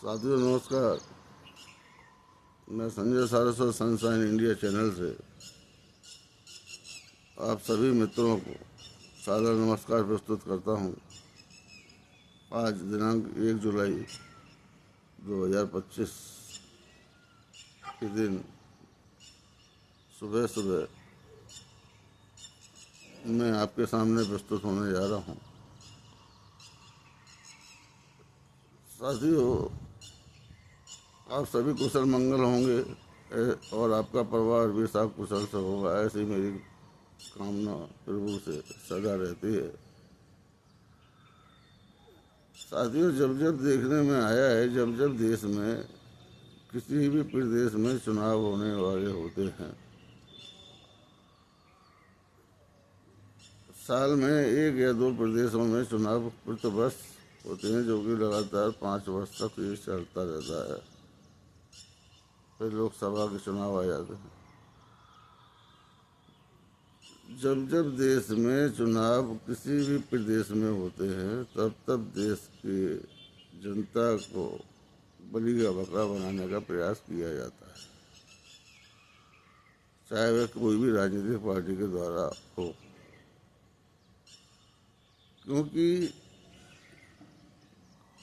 साथियों नमस्कार। मैं Sanjay Saraswat sunshine India channel से आप सभी मित्रों को सादर नमस्कार प्रस्तुत करता हूं। आज दिनांक 1 जुलाई 2025 के दिन सुबह सुबह मैं आपके सामने प्रस्तुत होने जा रहा हूं। साथियों, आप सभी कुशल मंगल होंगे और आपका परिवार भी सब कुशल से होगा, ऐसी मेरी कामना प्रभु से सदा रहती है। साथियों, जब जब देखने में आया है, जब जब देश में किसी भी प्रदेश में चुनाव होने वाले होते हैं, साल में 1 या 2 प्रदेशों में चुनाव प्रतिवर्ष होते हैं, जो कि लगातार 5 वर्ष तक ये चलता रहता है। फिर लोकसभा के चुनाव आ जाते हैं। जब जब देश में चुनाव किसी भी प्रदेश में होते हैं, तब तब देश की जनता को बलि का बकरा बनाने का प्रयास किया जाता है, चाहे वह कोई भी राजनीतिक पार्टी के द्वारा हो। क्योंकि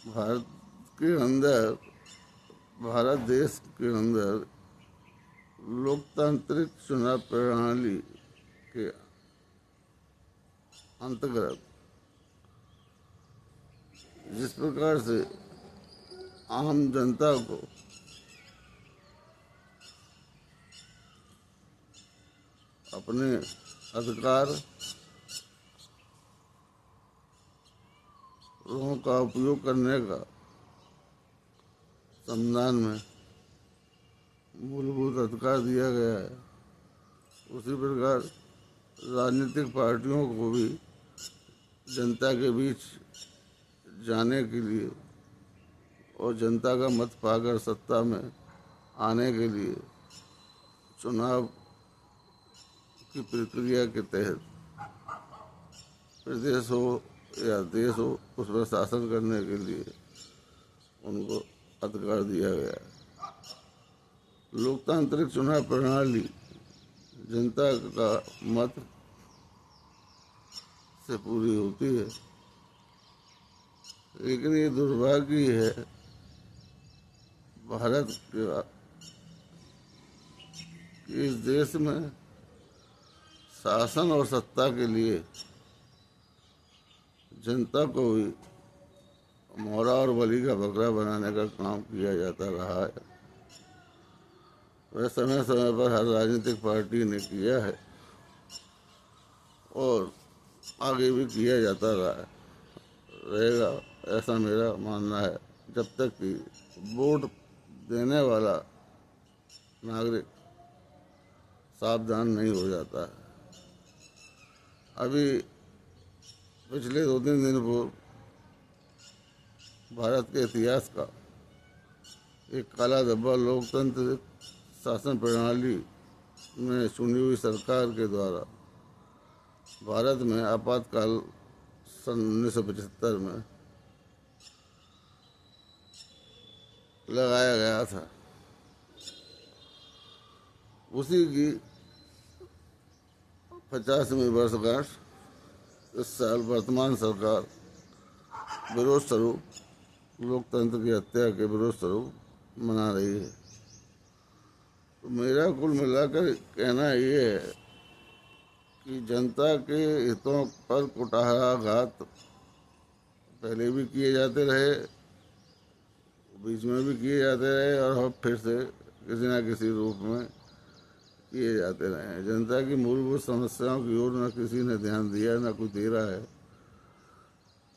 भारत के अंदर, भारत देश के अंदर लोकतांत्रिक चुनाव प्रणाली के अंतर्गत जिस प्रकार से आम जनता को अपने अधिकारों का उपयोग करने का संविधान में मूलभूत अधिकार दिया गया है, उसी प्रकार राजनीतिक पार्टियों को भी जनता के बीच जाने के लिए और जनता का मत पाकर सत्ता में आने के लिए चुनाव की प्रक्रिया के तहत प्रदेश हो या देश हो, उस पर शासन करने के लिए उनको अधिकार दिया गया है। लोकतांत्रिक चुनाव प्रणाली जनता का मत से पूरी होती है, लेकिन ये दुर्भाग्य है भारत के इस देश में शासन और सत्ता के लिए जनता को भी मोहरा और बलि का बकरा बनाने का काम किया जाता रहा है। वह समय समय पर हर राजनीतिक पार्टी ने किया है और आगे भी किया जाता रहेगा, ऐसा मेरा मानना है, जब तक कि वोट देने वाला नागरिक सावधान नहीं हो जाता है। अभी पिछले 2-3 दिन पूर्व भारत के इतिहास का एक काला धब्बा लोकतंत्र शासन प्रणाली में चुनी हुई सरकार के द्वारा भारत में आपातकाल सन 1975 में लगाया गया था। उसी की 50वीं वर्षगांठ इस साल वर्तमान सरकार विरोध स्वरूप, लोकतंत्र की हत्या के विरोध स्वरूप मना रही है। तो मेरा कुल मिलाकर कहना ये है कि जनता के हितों पर कुठाराघात पहले भी किए जाते रहे, बीच में भी किए जाते रहे और अब फिर से किसी न किसी रूप में किए जाते रहे हैं। जनता की मूलभूत समस्याओं की ओर न किसी ने ध्यान दिया, न कोई दे रहा है।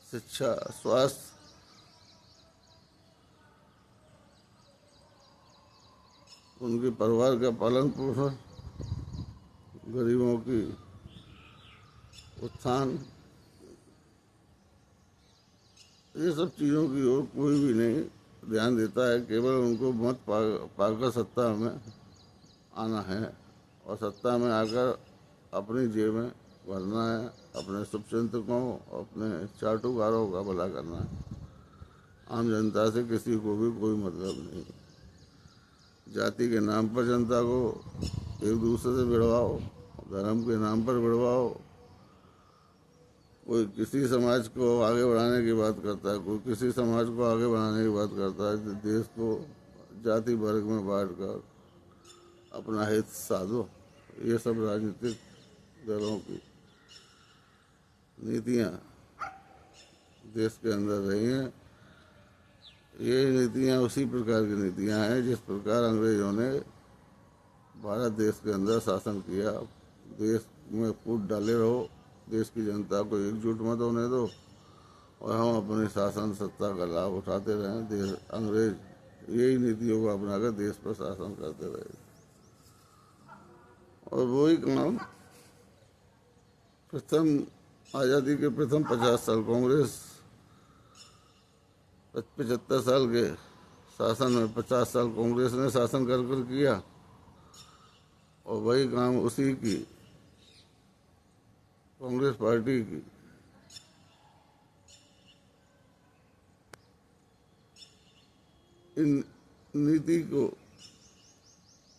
शिक्षा, स्वास्थ्य, उनके परिवार का पालन पोषण, गरीबों की उत्थान, ये सब चीज़ों की ओर कोई भी नहीं ध्यान देता है। केवल उनको मत पाकर सत्ता में आना है और सत्ता में आकर अपनी जेबें भरना है, अपने शुभचिंतकों, अपने चाटुकारों का भला करना है। आम जनता से किसी को भी कोई मतलब नहीं। जाति के नाम पर जनता को एक दूसरे से भिड़वाओ, धर्म के नाम पर भिड़वाओ। कोई किसी समाज को आगे बढ़ाने की बात करता है, कोई किसी समाज को आगे बढ़ाने की बात करता है। देश को जाति वर्ग में बांटकर अपना हित साधो। ये सब राजनीतिक दलों की नीतियाँ देश के अंदर रही हैं। ये नीतियाँ उसी प्रकार की नीतियाँ हैं जिस प्रकार अंग्रेज़ों ने भारत देश के अंदर शासन किया। देश में फूट डाले रहो, देश की जनता को एकजुट मत होने दो और हम अपनी शासन सत्ता का लाभ उठाते रहें। देश अंग्रेज यही नीतियों को अपनाकर देश पर शासन करते रहे और वही काम प्रथम आज़ादी के प्रथम 50 साल कांग्रेस 75 साल के शासन में 50 साल कांग्रेस ने शासन कर किया और वही काम उसी की कांग्रेस पार्टी की इन नीति को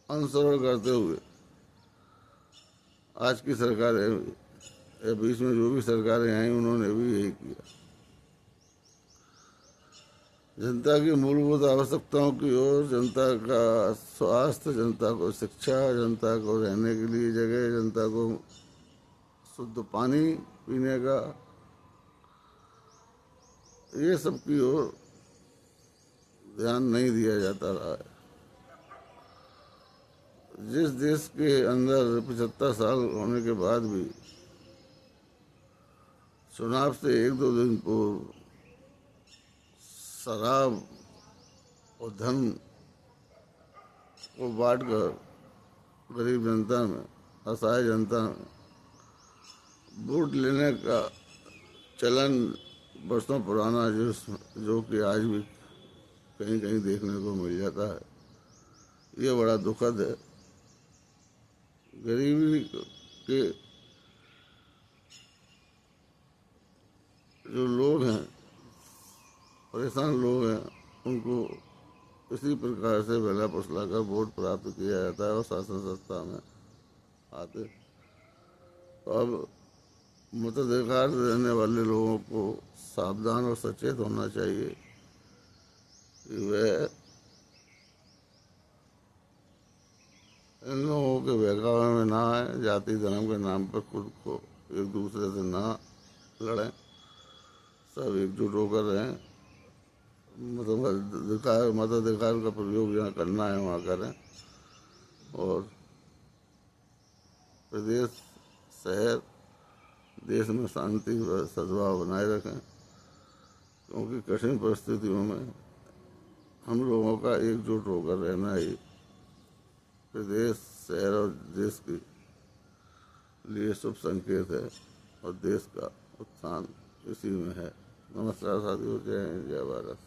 अनुसरण करते हुए आज की सरकारें या बीच में जो भी सरकारें आई उन्होंने भी यही किया। जनता की मूलभूत आवश्यकताओं की ओर, जनता का स्वास्थ्य, जनता को शिक्षा, जनता को रहने के लिए जगह, जनता को शुद्ध पानी पीने का, ये सब की ओर ध्यान नहीं दिया जाता रहा है। जिस देश के अंदर 75 साल होने के बाद भी चुनाव से 1-2 दिन पूर्व शराब और धन को बांटकर गरीब जनता में, असहाय जनता में वोट लेने का चलन बरसों पुराना जो कि आज भी कहीं कहीं देखने को मिल जाता है, ये बड़ा दुखद है। गरीबी के जो लोग हैं, परेशान लोग हैं, उनको इसी प्रकार से बेला फुसला कर वोट प्राप्त किया जाता है और शासन सत्ता में आते। तो अब मताधिकार देने वाले लोगों को सावधान और सचेत होना चाहिए कि वे इन लोगों के बहकावे में ना आए, जाति धर्म के नाम पर खुद को एक दूसरे से ना लड़ें, सब एकजुट होकर रहें। मताधिकार का प्रयोग जहाँ करना है वहाँ करें और प्रदेश, शहर, देश में शांति व सद्भाव बनाए रखें, क्योंकि कठिन परिस्थितियों में हम लोगों का एकजुट होकर रहना ही प्रदेश, शहर और देश के लिए शुभ संकेत है और देश का उत्थान इसी में है। नमस्कार साथियों, जय हिंद, जय भारत।